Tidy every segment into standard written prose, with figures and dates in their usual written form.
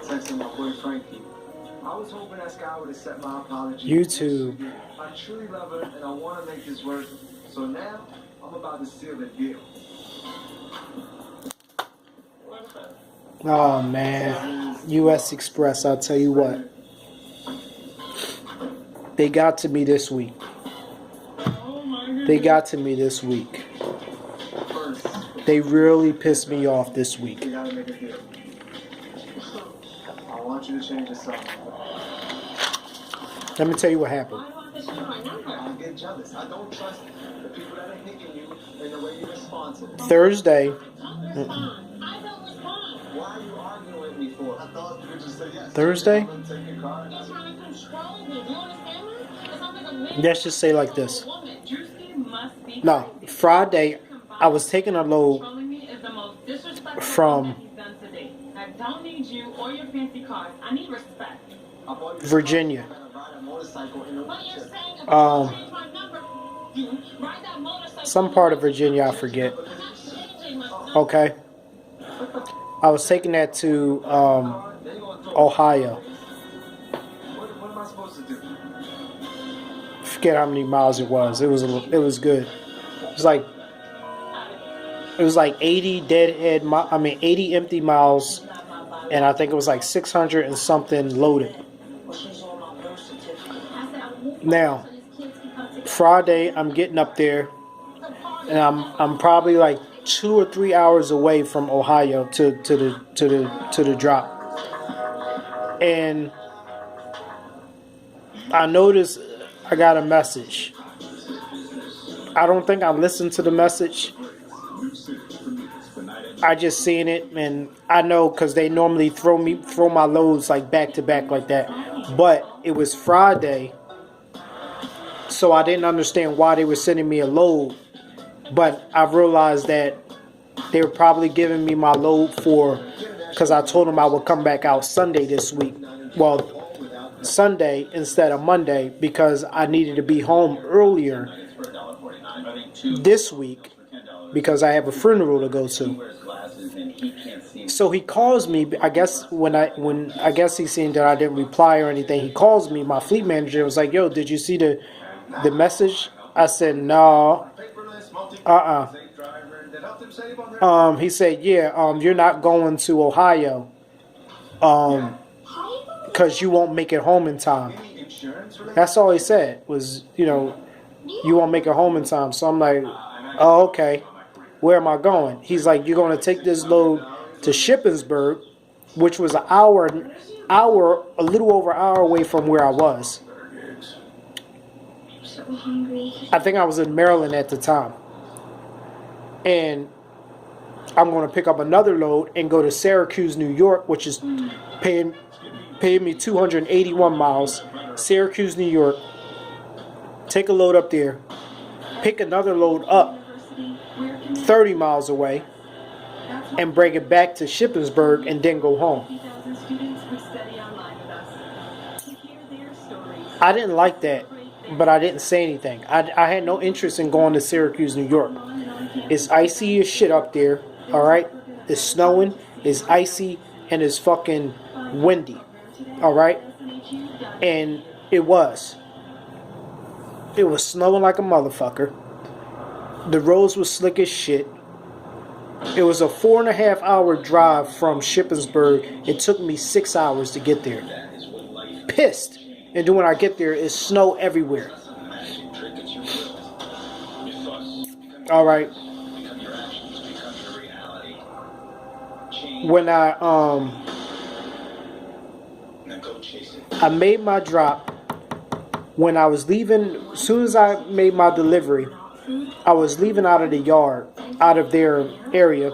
Texting my boy Frankie. I was hoping that guy would accept my apology. YouTube. I truly love her and I want to make this work. So now I'm about to seal the deal. Oh man, U.S. Express. I'll tell you what. They got to me this week. They got to me this week. They really pissed me off this week. We gotta make a deal. I want you to change the song. Let me tell you what happened. I get jealous. I don't trust the people that are hitting you and the way you respond to them. Thursday. Why are you arguing with me for? I thought you would just say yes. Thursday? Take your car. Let's just say like this. No, Friday, I was taking a load from Virginia. Some part of Virginia, I forget. Okay. I was taking that to Ohio. What am I supposed to do? Forget how many miles it was. It was good. It was like 80 deadhead. 80 empty miles, and I think it was like 600 and something loaded. Now, Friday, I'm getting up there, and I'm probably like 2 or 3 hours away from Ohio to the drop, and I noticed I got a message. I don't think I listened to the message. I just seen it, and I know because they normally throw my loads like back to back like that. But it was Friday, so I didn't understand why they were sending me a load. But I realized that they were probably giving me my load because I told them I would come back out Sunday this week. Well, Sunday instead of Monday because I needed to be home earlier this week because I have a funeral to go to. So he calls me. I guess when he seen that I didn't reply or anything, he calls me. My fleet manager was like, "Yo, did you see the message?" I said, "No." He said, "Yeah. You're not going to Ohio. Because you won't make it home in time." That's all he said was, you won't make it home in time. So I'm like, oh, okay. Where am I going? He's like, you're going to take this load to Shippensburg, which was a little over an hour away from where I was. I think I was in Maryland at the time. And I'm going to pick up another load and go to Syracuse, New York, which is paying me 281 miles. Syracuse, New York. Take a load up there. Pick another load up 30 miles away. And bring it back to Shippensburg and then go home. I didn't like that, but I didn't say anything. I had no interest in going to Syracuse, New York. It's icy as shit up there, alright? It's snowing, it's icy, and it's fucking windy. Alright? And it was. It was snowing like a motherfucker. The roads were slick as shit. It was a 4.5 hour drive from Shippensburg. It took me 6 hours to get there. Pissed. And then when I get there, it's snow everywhere. Alright. When I made my drop, when I was leaving, as soon as I made my delivery, I was leaving out of the yard, out of their area,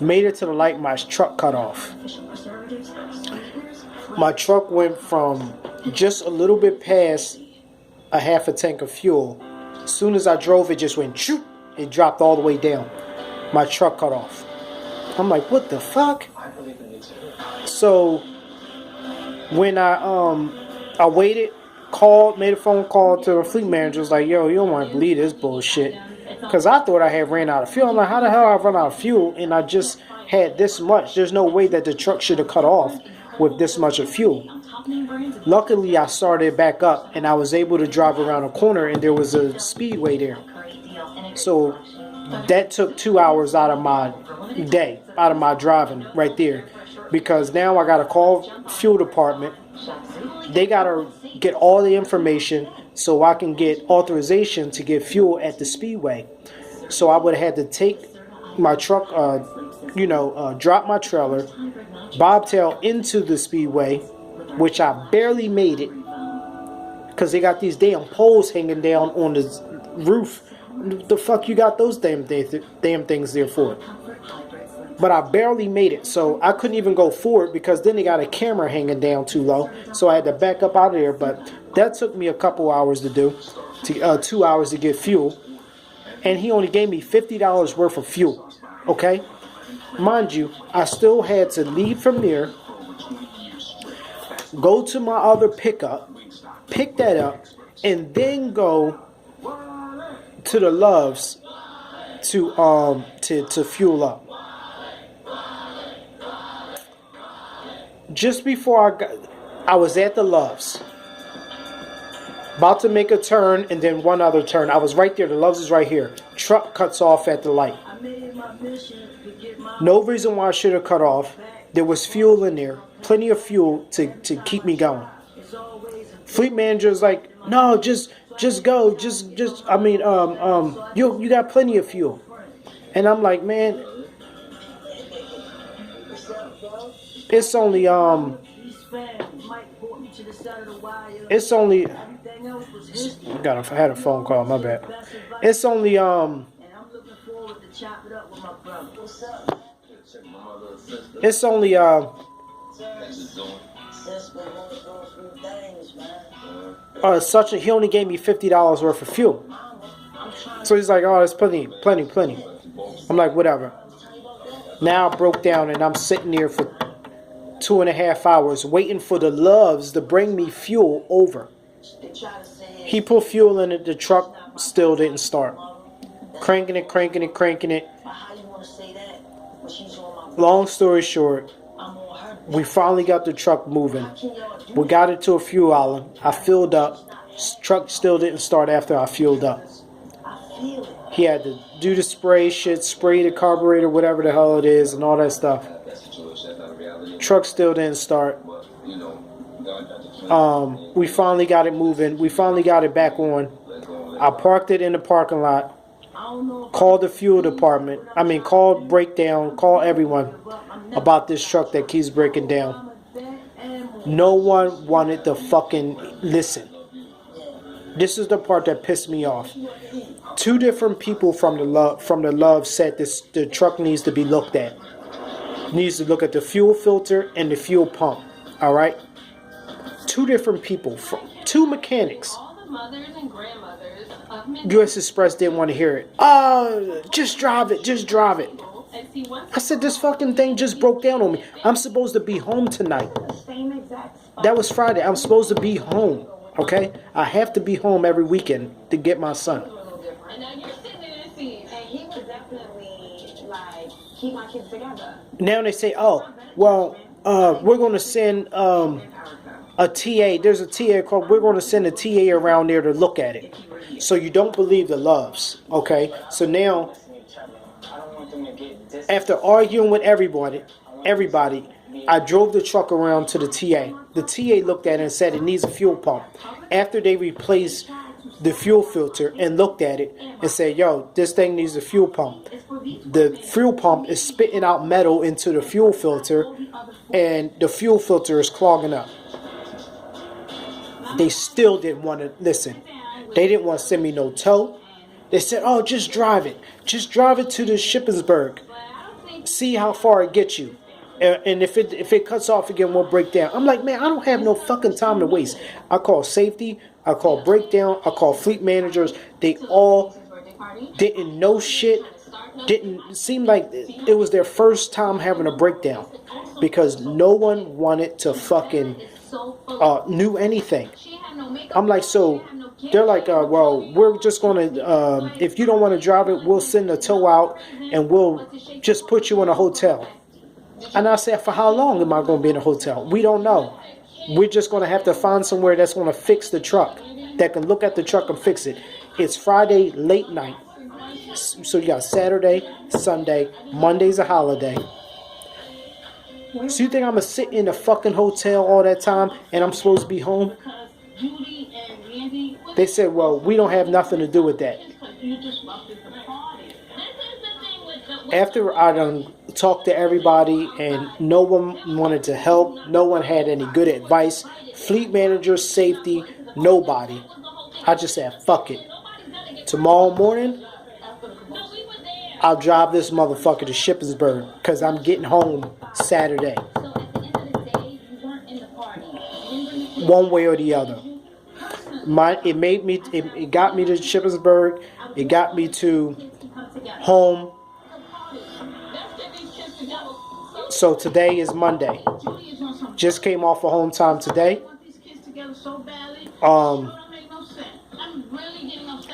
made it to the light, my truck cut off. My truck went from just a little bit past a half a tank of fuel. As soon as I drove, it just went shoot. It dropped all the way down. My truck cut off. I'm like, what the fuck? So when I waited, made a phone call to the fleet manager. Was like, yo, you don't want to believe this bullshit. Because I thought I had ran out of fuel. I'm like, how the hell I run out of fuel and I just had this much. There's no way that the truck should have cut off with this much of fuel. Luckily, I started back up and I was able to drive around a corner and there was a speedway there. So that took 2 hours out of my day, out of my driving right there. Because now I got to call fuel department. They got to get all the information so I can get authorization to get fuel at the speedway. So I would have had to take my truck, drop my trailer, bobtail into the speedway, which I barely made it because they got these damn poles hanging down on the roof. The fuck you got those damn things there for? But I barely made it, so I couldn't even go forward because then they got a camera hanging down too low, so I had to back up out of there. But that took me a couple hours to do, 2 hours to get fuel, and he only gave me $50 worth of fuel. Okay, mind you, I still had to leave from there, go to my other pickup, pick that up, and then go to the Loves to fuel up. Just before I was at the Loves, about to make a turn and then one other turn. I was right there. The Loves is right here. Truck cuts off at the light. No reason why I should have cut off. There was fuel in there, plenty of fuel to keep me going. Fleet manager is like, no, just go, you got plenty of fuel, and I'm like, man. It's only I had a phone call, my bad. It's only he only gave me $50 worth of fuel. So he's like, oh, that's plenty. I'm like, whatever. Now I broke down and I'm sitting there for 2.5 hours waiting for the Loves to bring me fuel over. He put fuel in it, the truck still didn't start. Cranking it. Long story short, we finally got the truck moving. We got it to a fuel island. I filled up. Truck still didn't start after I fueled up. He had to do the spray the carburetor, whatever the hell it is, and all that stuff. Truck still didn't start. We finally got it moving. We finally got it back on. I parked it in the parking lot. Called the fuel department. Called breakdown. Called everyone about this truck that keeps breaking down. No one wanted to fucking listen. This is the part that pissed me off. 2 different people from the Love said the truck needs to be looked at. Needs to look at the fuel filter and the fuel pump. All right. 2 different people, 2 mechanics. US Express didn't want to hear it. Just drive it. I said, this fucking thing just broke down on me. I'm supposed to be home tonight. That was Friday. I'm supposed to be home. Okay? I have to be home every weekend to get my son. Keep my kids together. Now they say, oh, well, we're going to send a TA. There's a TA called. We're going to send a TA around there to look at it. So you don't believe the Loves, okay? So now, after arguing with everybody, I drove the truck around to the TA. The TA looked at it and said it needs a fuel pump. After they replaced the fuel filter and looked at it and said, yo, this thing needs a fuel pump. The fuel pump is spitting out metal into the fuel filter and the fuel filter is clogging up. They still didn't want to listen. They didn't want to send me no tow. They said, oh, just drive it. Just drive it to the Shippensburg. See how far it gets you. And if it cuts off again, we'll break down. I'm like, man, I don't have no fucking time to waste. I call safety. I call breakdown. I call fleet managers. They all didn't know shit. Didn't seem like it was their first time having a breakdown because no one wanted to fucking knew anything. I'm like, so they're like, well, we're just going to, if you don't want to drive it, we'll send a tow out and we'll just put you in a hotel. And I said, for how long am I going to be in a hotel? We don't know. We're just going to have to find somewhere that's going to fix the truck, that can look at the truck and fix it. It's Friday late night. So you got Saturday, Sunday, Monday's a holiday. So you think I'm going to sit in a fucking hotel all that time and I'm supposed to be home? They said, well, we don't have nothing to do with that. After I done talked to everybody and no one wanted to help, no one had any good advice, fleet manager, safety, nobody. I just said, fuck it. Tomorrow morning, I'll drive this motherfucker to Shippensburg because I'm getting home Saturday. One way or the other. It got me to Shippensburg. It got me to home. So today is Monday. Just came off of home time today.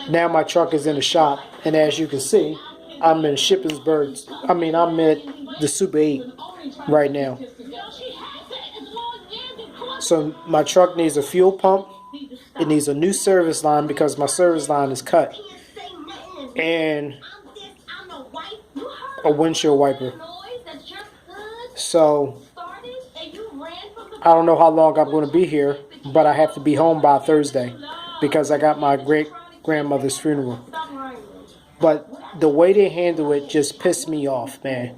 Now my truck is in the shop, and as you can see, I'm in Shippensburg. I'm at the Super 8 right now. So my truck needs a fuel pump. It needs a new service line because my service line is cut. And a windshield wiper. So I don't know how long I'm going to be here, but I have to be home by Thursday because I got my great grandmother's funeral. But the way they handle it just pissed me off, man.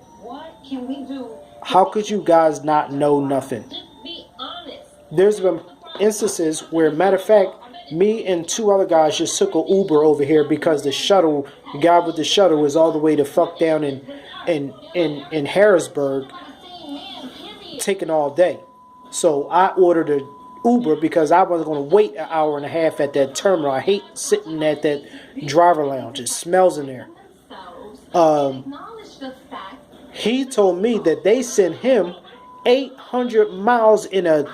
How could you guys not know nothing? There's been instances where, matter of fact, me and two other guys just took an Uber over here because the guy with the shuttle was all the way to fuck down in Harrisburg, taking all day. So I ordered an Uber because I wasn't going to wait an hour and a half at that terminal. I hate sitting at that driver lounge. It smells in there. He told me that they sent him 800 miles in a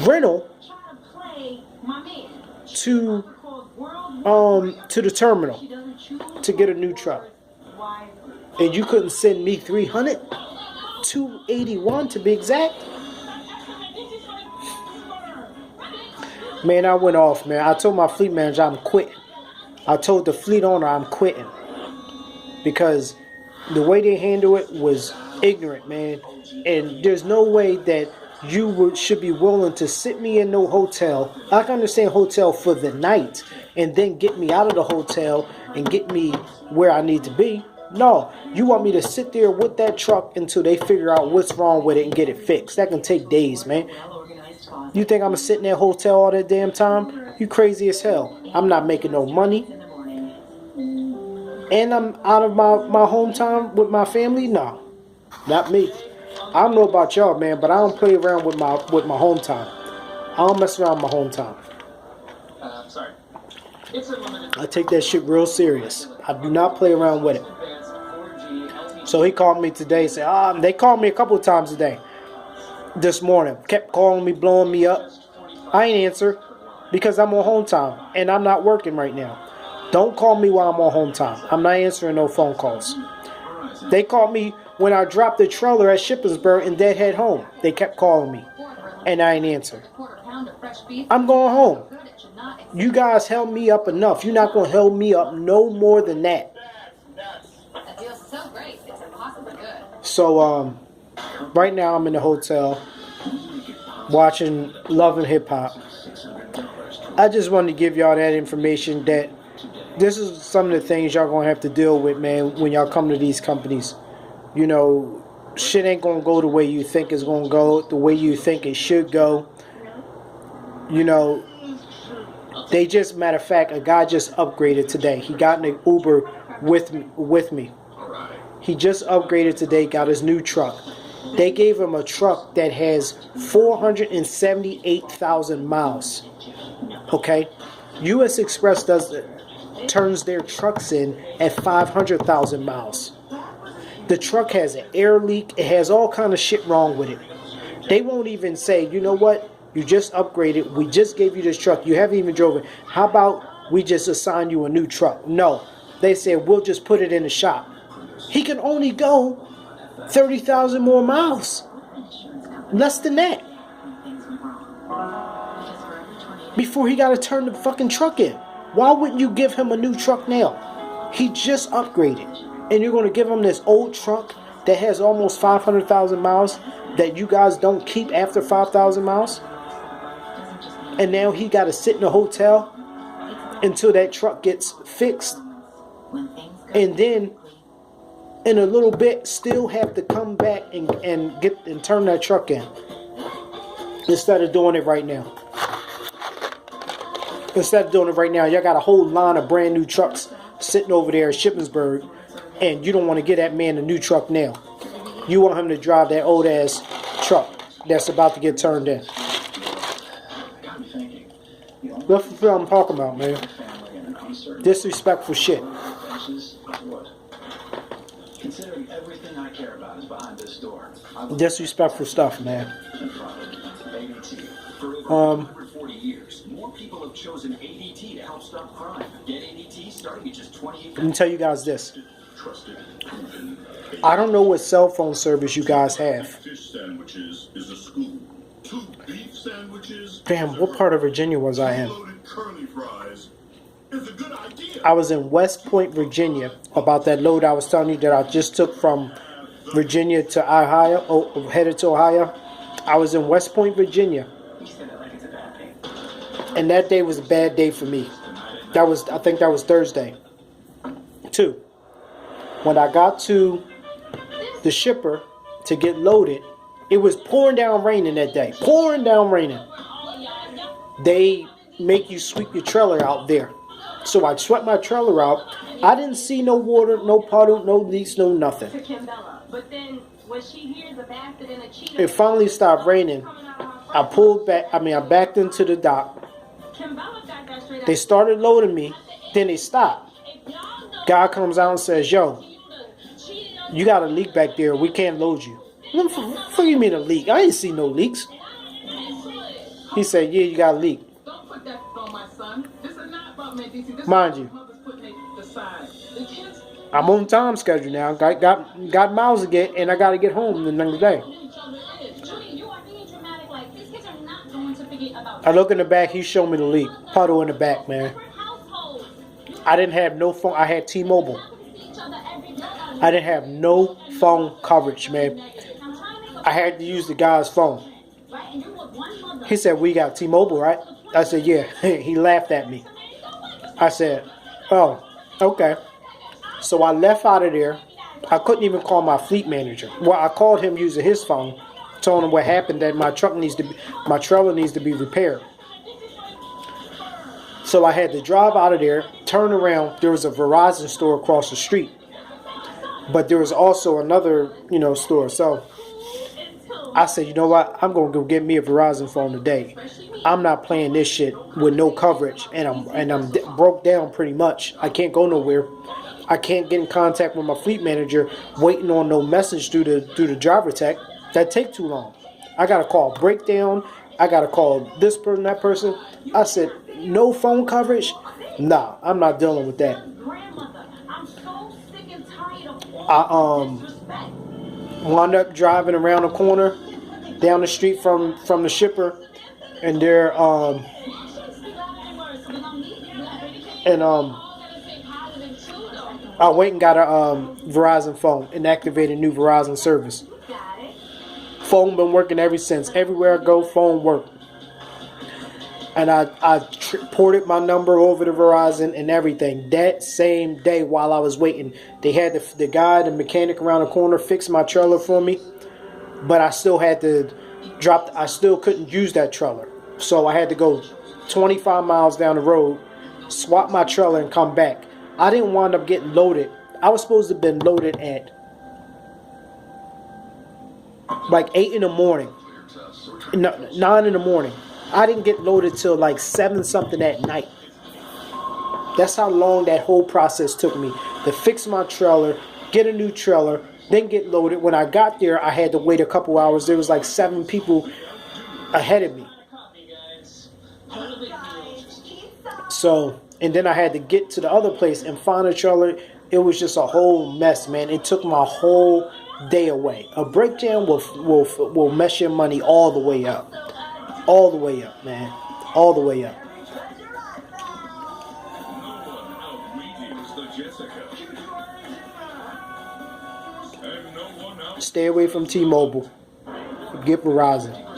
rental to the terminal to get a new truck. And you couldn't send me 300? 281 to be exact? Man, I went off, man. I told my fleet manager I'm quitting. I told the fleet owner I'm quitting. Because the way they handle it was ignorant, man. And there's no way that you should be willing to sit me in no hotel. I can understand hotel for the night and then get me out of the hotel and get me where I need to be. No, you want me to sit there with that truck until they figure out what's wrong with it and get it fixed. That can take days, man. You think I'm going to sit in that hotel all that damn time? You crazy as hell. I'm not making no money. And I'm out of my hometown with my family? No, not me. I don't know about y'all, man, but I don't play around with my hometown. I don't mess around with my hometown. Sorry. I take that shit real serious. I do not play around with it. So he called me today. Said, they called me a couple of times today. This morning, kept calling me, blowing me up. I ain't answer because I'm on home time and I'm not working right now. Don't call me while I'm on home time. I'm not answering no phone calls. They called me when I dropped the trailer at Shippensburg and then head home. They kept calling me and I ain't answer. I'm going home. You guys held me up enough. You're not going to hold me up no more than that. So, right now I'm in the hotel watching Love and Hip Hop. I just wanted to give y'all that information that this is some of the things y'all gonna have to deal with, man, when y'all come to these companies. You know, shit ain't gonna go the way you think it's gonna go, the way you think it should go. You know, they just, matter of fact, a guy just upgraded today. He got in an Uber with me. He just upgraded today, got his new truck. They gave him a truck that has 478,000 miles. Okay? US Express turns their trucks in at 500,000 miles. The truck has an air leak. It has all kind of shit wrong with it. They won't even say, you know what? You just upgraded. We just gave you this truck. You haven't even drove it. How about we just assign you a new truck? No. They said, we'll just put it in the shop. He can only go 30,000 more miles. Less than that. Before he got to turn the fucking truck in. Why wouldn't you give him a new truck now? He just upgraded. And you're going to give him this old truck that has almost 500,000 miles that you guys don't keep after 5,000 miles? And now he got to sit in a hotel until that truck gets fixed. And then in a little bit still have to come back and turn that truck in. Instead of doing it right now. Instead of doing it right now, y'all got a whole line of brand new trucks sitting over there at Shippensburg, and you don't want to get that man a new truck now. You want him to drive that old ass truck that's about to get turned in. That's what I'm talking about, man. Disrespectful shit. Considering everything I care about is behind this door. Disrespectful stuff, man. For 40 years, more people have chosen ADT to help stop crime. Get ADT starting at just $28. Let me tell you guys this. I don't know what cell phone service you guys have. Fish sandwiches is a school. 2 beef sandwiches. Damn, what part of Virginia was I in? Loaded curly fries is a good idea. I was in West Point, Virginia, about that load I was telling you that I just took from Virginia to Ohio, headed to Ohio. I was in West Point, Virginia. And that day was a bad day for me. I think that was Thursday. 2. When I got to the shipper to get loaded, it was pouring down raining that day. Pouring down raining. They make you sweep your trailer out there. So I swept my trailer out. I didn't see no water, no puddle, no leaks, no nothing. It finally stopped raining. I pulled back. I backed into the dock. They started loading me. Then they stopped. Guy comes out and says, "Yo, you got a leak back there. We can't load you." What do you mean a leak? I ain't see no leaks. He said, "Yeah, you got a leak." Mind you, I'm on time schedule now. Got miles to get, and I got to get home the next day. I look in the back. He showed me the leak. Puddle in the back, man. I didn't have no phone. I had T-Mobile. I didn't have no phone coverage, man. I had to use the guy's phone. He said, "We got T-Mobile, right?" I said, "Yeah." He laughed at me. I said, "Oh, okay." So I left out of there. I couldn't even call my fleet manager. Well, I called him using his phone, told him what happened, that my trailer needs to be repaired. So I had to drive out of there, turn around. There was a Verizon store across the street, but there was also another, store. So I said, "You know what? I'm gonna go get me a Verizon phone today. I'm not playing this shit with no coverage, and I'm broke down pretty much. I can't go nowhere. I can't get in contact with my fleet manager, waiting on no message through the driver tech. That take too long. I gotta call breakdown. I gotta call this person, that person." I said, "No phone coverage? Nah, I'm not dealing with that." I wound up driving around the corner, down the street from the shipper, and there I went and got a Verizon phone and activated new Verizon service. Phone been working ever since. Everywhere I go, phone work. And I ported my number over to Verizon and everything. That same day while I was waiting, they had the mechanic around the corner fix my trailer for me. But I still had to I still couldn't use that trailer. So I had to go 25 miles down the road, swap my trailer and come back. I didn't wind up getting loaded. I was supposed to have been loaded at like 8 in the morning. No, 9 in the morning. I didn't get loaded till like 7 something at night. That's how long that whole process took me to fix my trailer, get a new trailer, then get loaded. When I got there, I had to wait a couple hours. There was like 7 people ahead of me. So, and then I had to get to the other place and find a trailer. It was just a whole mess, man. It took my whole day away. A breakdown will mess your money all the way up. All the way up, man. All the way up. Stay away from T-Mobile. Get Verizon.